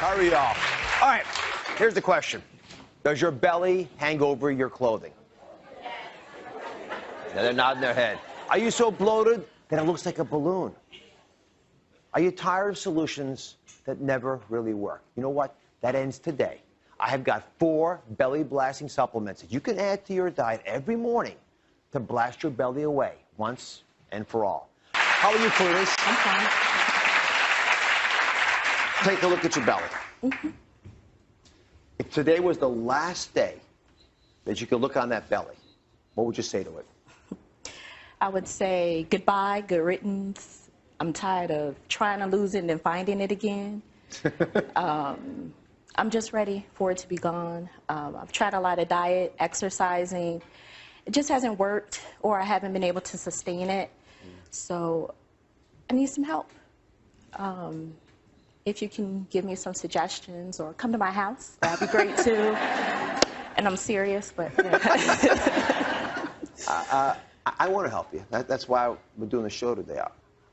Hurry up. All right, here's the question. Does your belly hang over your clothing? Now they're nodding their head. Are you so bloated that it looks like a balloon? Are you tired of solutions that never really work? You know what? That ends today. I have got 4 belly-blasting supplements that you can add to your diet every morning to blast your belly away once and for all. How are you, Clarisse? I'm fine. Take a look at your belly. Mm-hmm. If today was the last day that you could look on that belly, what would you say to it? I would say goodbye, good riddance. I'm tired of trying to lose it and then finding it again. I'm just ready for it to be gone. I've tried a lot of diet, exercising. It just hasn't worked, or I haven't been able to sustain it. So I need some help. If you can give me some suggestions or come to my house, that'd be great too. And I'm serious, but yeah. I want to help you. That's why we're doing the show today.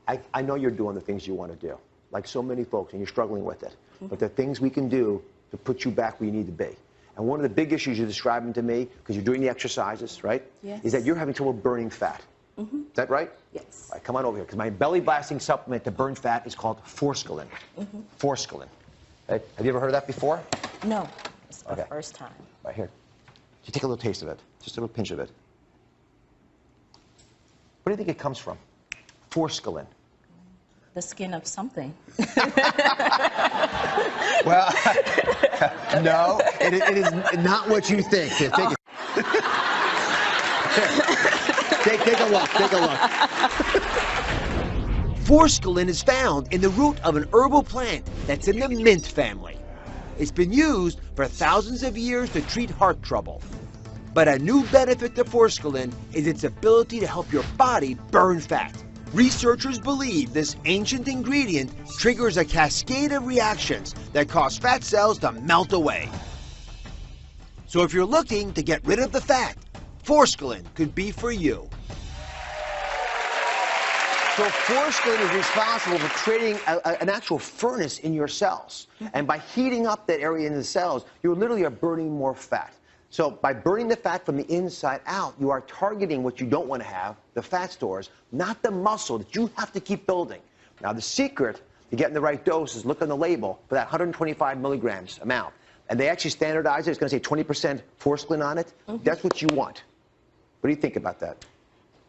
I know you're doing the things you want to do, like so many folks, and you're struggling with it. Mm-hmm. But there are things we can do to put you back where you need to be. And one of the big issues you're describing to me, because you're doing the exercises, right? Yes. Is that you're having trouble burning fat. Mm-hmm. Is that right? Yes. All right, come on over here, because my belly-blasting supplement to burn fat is called Forskolin. Mm-hmm. Forskolin. Have you ever heard of that before? No, it's the first time. Right here. You take a little taste of it, just a little pinch of it. What do you think it comes from? Forskolin. The skin of something. Well, no, it is not what you think. Here, take it. Take a look, take a look. Forskolin is found in the root of an herbal plant that's in the mint family. It's been used for thousands of years to treat heart trouble. But a new benefit to Forskolin is its ability to help your body burn fat. Researchers believe this ancient ingredient triggers a cascade of reactions that cause fat cells to melt away. So if you're looking to get rid of the fat, Forskolin could be for you. So Forskolin is responsible for creating an actual furnace in your cells. And by heating up that area in the cells, you literally are burning more fat. So by burning the fat from the inside out, you are targeting what you don't want to have, the fat stores, not the muscle that you have to keep building. Now the secret to getting the right dose is look on the label for that 125 milligrams amount. And they actually standardize it. It's going to say 20% Forskolin on it. Mm-hmm. That's what you want. What do you think about that?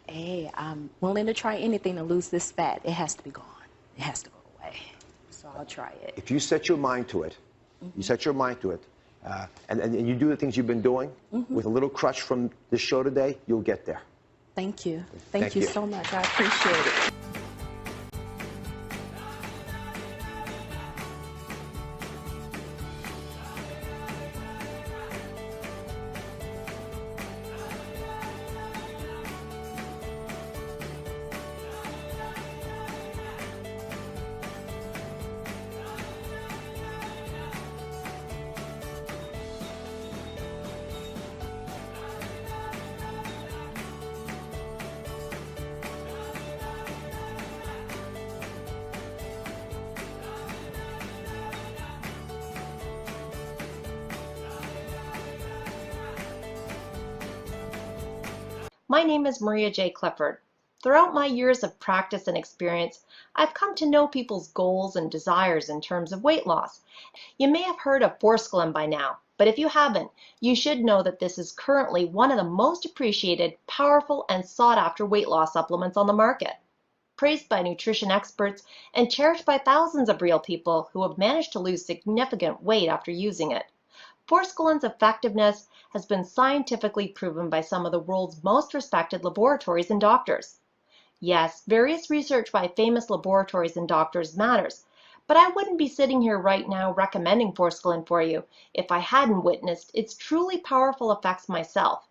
Hey, I'm willing to try anything to lose this fat. It has to be gone. It has to go away. So I'll try it. If you set your mind to it, you set your mind to it, and you do the things you've been doing, with a little crutch from this show today, you'll get there. Thank you. Thank you so much. I appreciate it. My name is Maria J. Clifford. Throughout my years of practice and experience, I've come to know people's goals and desires in terms of weight loss. You may have heard of Forskolin by now, but if you haven't, you should know that this is currently one of the most appreciated, powerful, and sought-after weight loss supplements on the market. Praised by nutrition experts and cherished by thousands of real people who have managed to lose significant weight after using it. Forskolin's effectiveness has been scientifically proven by some of the world's most respected laboratories and doctors. Yes, various research by famous laboratories and doctors matters, but I wouldn't be sitting here right now recommending Forskolin for you if I hadn't witnessed its truly powerful effects myself.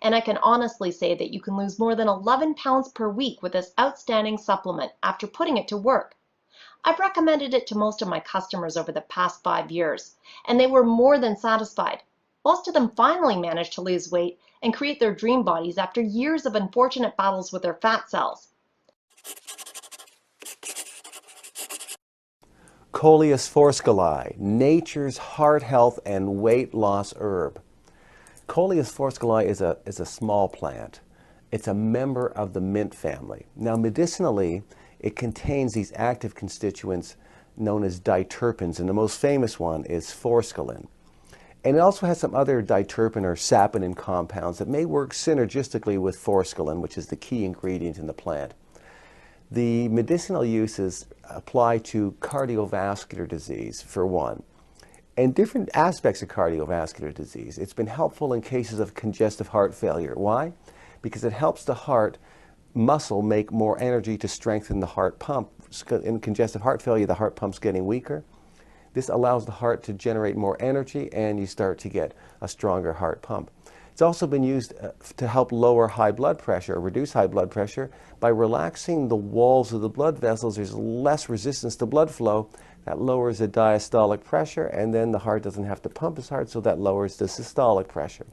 And I can honestly say that you can lose more than 11 pounds per week with this outstanding supplement after putting it to work. I've recommended it to most of my customers over the past 5 years, and they were more than satisfied. Most of them finally managed to lose weight and create their dream bodies after years of unfortunate battles with their fat cells. Coleus Forskolin, nature's heart health and weight loss herb. Coleus Forskolin is a small plant. It's a member of the mint family. Now, medicinally, it contains these active constituents known as diterpenes, and the most famous one is Forskolin. And it also has some other diterpene or saponin compounds that may work synergistically with Forskolin, which is the key ingredient in the plant. The medicinal uses apply to cardiovascular disease, for one, and different aspects of cardiovascular disease. It's been helpful in cases of congestive heart failure. Why? Because it helps the heart muscle make more energy to strengthen the heart pump. In congestive heart failure, the heart pump's getting weaker. This allows the heart to generate more energy, and you start to get a stronger heart pump. It's also been used to help lower high blood pressure, or reduce high blood pressure, by relaxing the walls of the blood vessels. There's less resistance to blood flow. That lowers the diastolic pressure, and then the heart doesn't have to pump as hard, so that lowers the systolic pressure.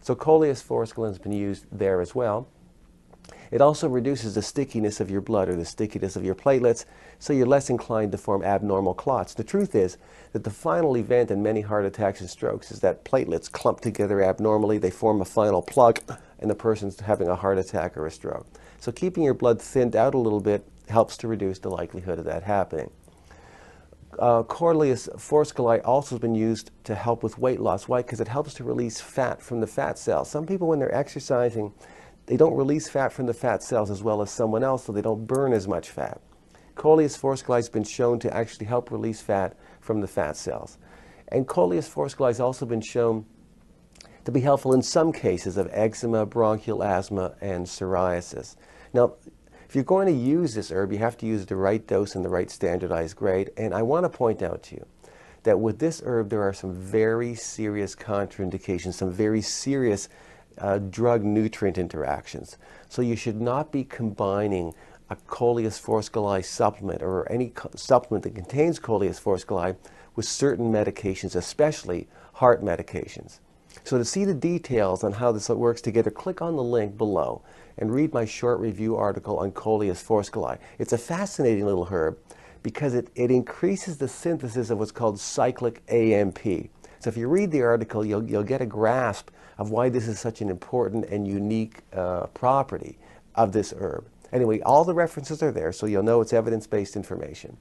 So Coleus Forskolin has been used there as well. It also reduces the stickiness of your blood, or the stickiness of your platelets, so you're less inclined to form abnormal clots. The truth is that the final event in many heart attacks and strokes is that platelets clump together abnormally. They form a final plug, and the person's having a heart attack or a stroke. So keeping your blood thinned out a little bit helps to reduce the likelihood of that happening. Coleus Forskolin also has been used to help with weight loss. Why? Because it helps to release fat from the fat cells. Some people, when they're exercising, they don't release fat from the fat cells as well as someone else, so they don't burn as much fat. Coleus Forskolin has been shown to actually help release fat from the fat cells. And Coleus Forskolin has also been shown to be helpful in some cases of eczema, bronchial asthma, and psoriasis. Now, if you're going to use this herb, you have to use the right dose and the right standardized grade. And I want to point out to you that with this herb, there are some very serious contraindications, some very serious drug-nutrient interactions. So you should not be combining a Coleus Forskolin supplement or any supplement that contains Coleus Forskolin with certain medications, especially heart medications. So to see the details on how this works together, click on the link below and read my short review article on Coleus Forskolin. It's a fascinating little herb because it increases the synthesis of what's called cyclic AMP. So if you read the article, you'll get a grasp of why this is such an important and unique property of this herb. Anyway, all the references are there, so you'll know it's evidence-based information.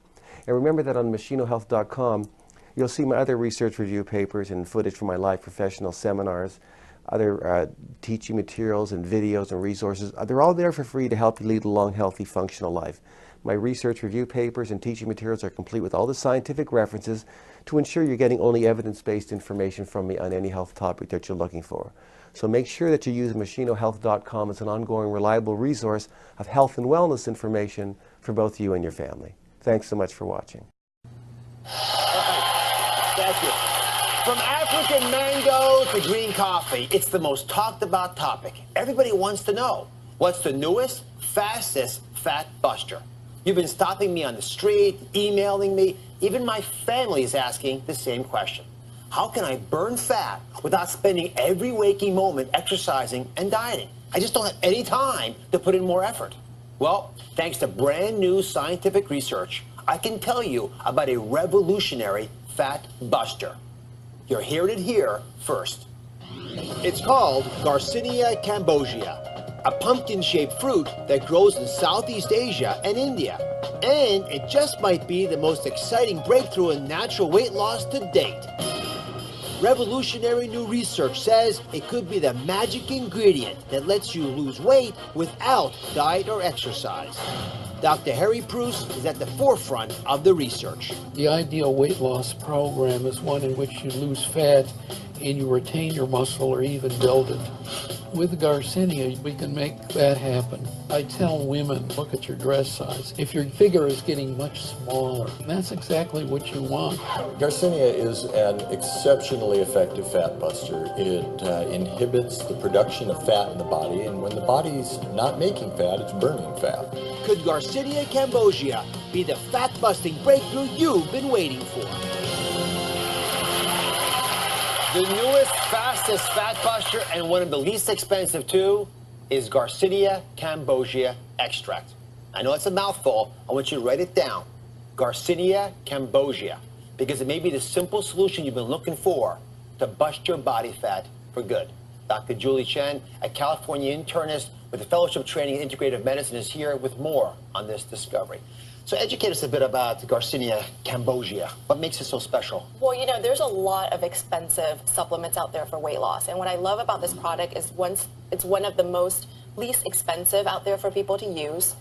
And remember that on machinohealth.com, you'll see my other research review papers and footage from my live professional seminars, other teaching materials and videos and resources. They're all there for free to help you lead a long, healthy, functional life. My research review papers and teaching materials are complete with all the scientific references to ensure you're getting only evidence-based information from me on any health topic that you're looking for. So make sure that you use machinohealth.com as an ongoing, reliable resource of health and wellness information for both you and your family. Thanks so much for watching. Thank you. From African mango to green coffee, it's the most talked about topic. Everybody wants to know, what's the newest, fastest fat buster? You've been stopping me on the street, emailing me. Even my family is asking the same question. How can I burn fat without spending every waking moment exercising and dieting? I just don't have any time to put in more effort. Well, thanks to brand new scientific research, I can tell you about a revolutionary fat buster. You're hearing it here first. It's called Garcinia cambogia, a pumpkin-shaped fruit that grows in Southeast Asia and India. And it just might be the most exciting breakthrough in natural weight loss to date. Revolutionary new research says it could be the magic ingredient that lets you lose weight without diet or exercise. Dr. Harry Preuss is at the forefront of the research. The ideal weight loss program is one in which you lose fat and you retain your muscle or even build it. With garcinia, we can make that happen. I tell women, look at your dress size. If your figure is getting much smaller, that's exactly what you want. Garcinia is an exceptionally effective fat buster. It inhibits the production of fat in the body, and when the body's not making fat, it's burning fat. Could Garcinia cambogia be the fat-busting breakthrough you've been waiting for? The newest, fastest fat buster, and one of the least expensive too, is Garcinia cambogia extract. I know it's a mouthful. I want you to write it down. Garcinia cambogia, because it may be the simple solution you've been looking for to bust your body fat for good. Dr. Julie Chen, a California internist with a fellowship training in integrative medicine, is here with more on this discovery. So educate us a bit about Garcinia cambogia. What makes it so special? Well, you know, there's a lot of expensive supplements out there for weight loss. And what I love about this product is it's one of the most least expensive out there for people to use.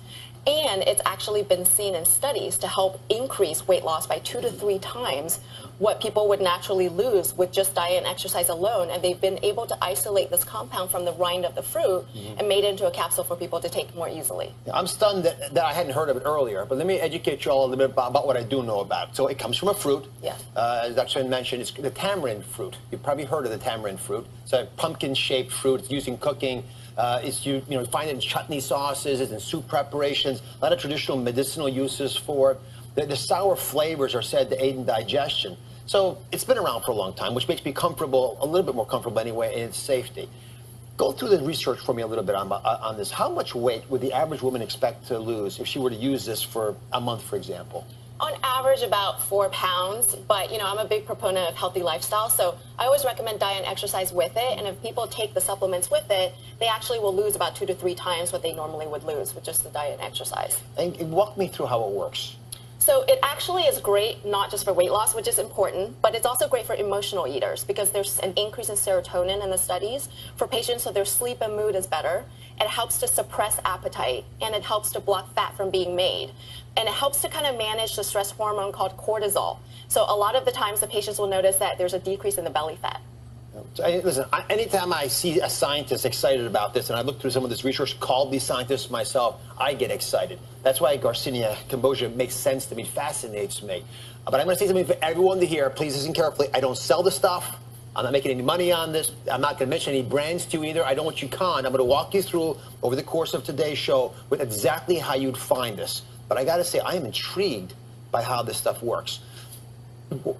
And it's actually been seen in studies to help increase weight loss by 2 to 3 times what people would naturally lose with just diet and exercise alone. And they've been able to isolate this compound from the rind of the fruit and made it into a capsule for people to take more easily. I'm stunned that I hadn't heard of it earlier, but let me educate you all a little bit about what I do know about. So it comes from a fruit. Yeah. As Dr. Chen mentioned, it's the tamarind fruit. You've probably heard of the tamarind fruit. It's a pumpkin-shaped fruit. It's used in cooking. You find it in chutney sauces, it's in soup preparations, a lot of traditional medicinal uses for it. The sour flavors are said to aid in digestion. So it's been around for a long time, which makes me comfortable, a little bit more comfortable anyway, in its safety. Go through the research for me a little bit on this. How much weight would the average woman expect to lose if she were to use this for a month, for example? On average, about 4 pounds, but I'm a big proponent of healthy lifestyle, so I always recommend diet and exercise with it, and if people take the supplements with it, they actually will lose about 2 to 3 times what they normally would lose with just the diet and exercise. And walk me through how it works. So it actually is great not just for weight loss, which is important, but it's also great for emotional eaters because there's an increase in serotonin in the studies for patients, so their sleep and mood is better. It helps to suppress appetite, and it helps to block fat from being made. And it helps to kind of manage the stress hormone called cortisol. So a lot of the times the patients will notice that there's a decrease in the belly fat. So, listen, anytime I see a scientist excited about this, and I look through some of this research, called these scientists myself, I get excited. That's why Garcinia cambogia makes sense to me, fascinates me. But I'm going to say something for everyone to hear. Please listen carefully. I don't sell the stuff. I'm not making any money on this. I'm not going to mention any brands to you either. I don't want you conned. I'm going to walk you through, over the course of today's show, with exactly how you'd find this. But I got to say, I am intrigued by how this stuff works.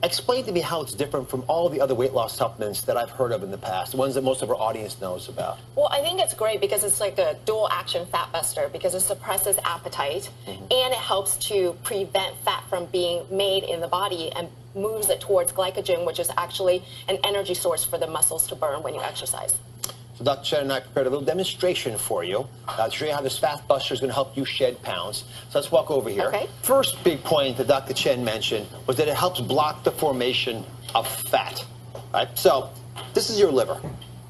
Explain to me how it's different from all the other weight loss supplements that I've heard of in the past, the ones that most of our audience knows about. Well, I think it's great because it's like a dual action fat buster because it suppresses appetite and it helps to prevent fat from being made in the body and moves it towards glycogen, which is actually an energy source for the muscles to burn when you exercise. So Dr. Chen and I prepared a little demonstration for you to show you how this fat buster is going to help you shed pounds. So let's walk over here. Okay. First big point that Dr. Chen mentioned was that it helps block the formation of fat. Right? So this is your liver.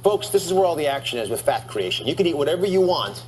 Folks, this is where all the action is with fat creation. You can eat whatever you want,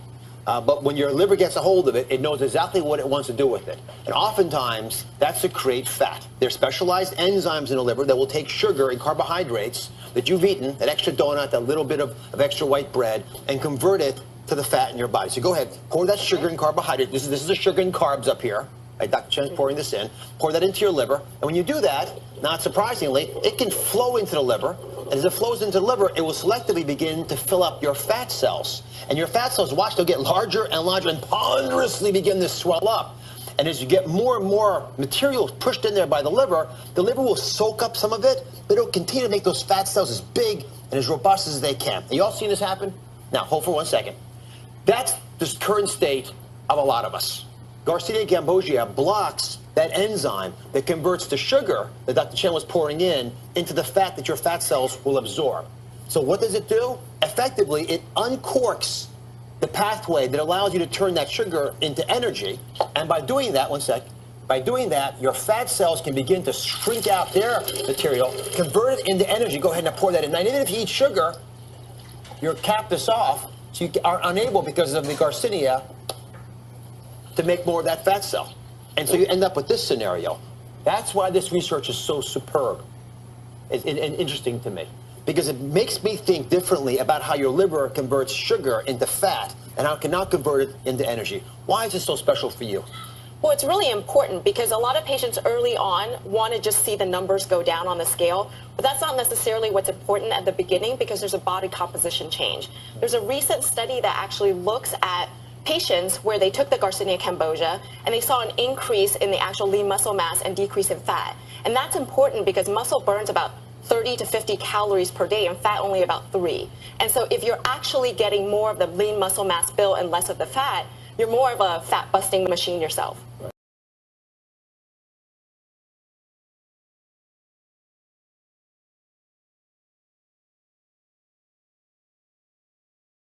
but when your liver gets a hold of it, it knows exactly what it wants to do with it. And oftentimes, that's to create fat. There's specialized enzymes in the liver that will take sugar and carbohydrates that you've eaten, that extra donut, that little bit of extra white bread, and convert it to the fat in your body. So go ahead, pour that sugar and carbohydrate. This is the sugar and carbs up here. Right, Dr. Chen's pouring this in. Pour that into your liver. And when you do that, not surprisingly, it can flow into the liver. And as it flows into the liver, it will selectively begin to fill up your fat cells. And your fat cells, watch, they'll get larger and larger and ponderously begin to swell up. And as you get more and more material pushed in there by the liver will soak up some of it, but it'll continue to make those fat cells as big and as robust as they can. Have you all seen this happen? Now, hold for 1 second. That's the current state of a lot of us. Garcinia cambogia blocks that enzyme that converts the sugar that Dr. Chen was pouring in into the fat that your fat cells will absorb. So what does it do? Effectively, it uncorks the pathway that allows you to turn that sugar into energy. And by doing that, by doing that, your fat cells can begin to shrink out their material, convert it into energy. Go ahead and pour that in. Now, even if you eat sugar, you're capped this off, so you are unable, because of the Garcinia, to make more of that fat cell. And so you end up with this scenario. That's why this research is so superb and interesting to me, because it makes me think differently about how your liver converts sugar into fat and how it can now convert it into energy. Why is this so special for you? Well, it's really important because a lot of patients early on want to just see the numbers go down on the scale, but that's not necessarily what's important at the beginning because there's a body composition change. There's a recent study that actually looks at patients where they took the Garcinia cambogia and they saw an increase in the actual lean muscle mass and decrease in fat. And that's important because muscle burns about 30 to 50 calories per day and fat only about 3. And so if you're actually getting more of the lean muscle mass built and less of the fat, you're more of a fat busting machine yourself.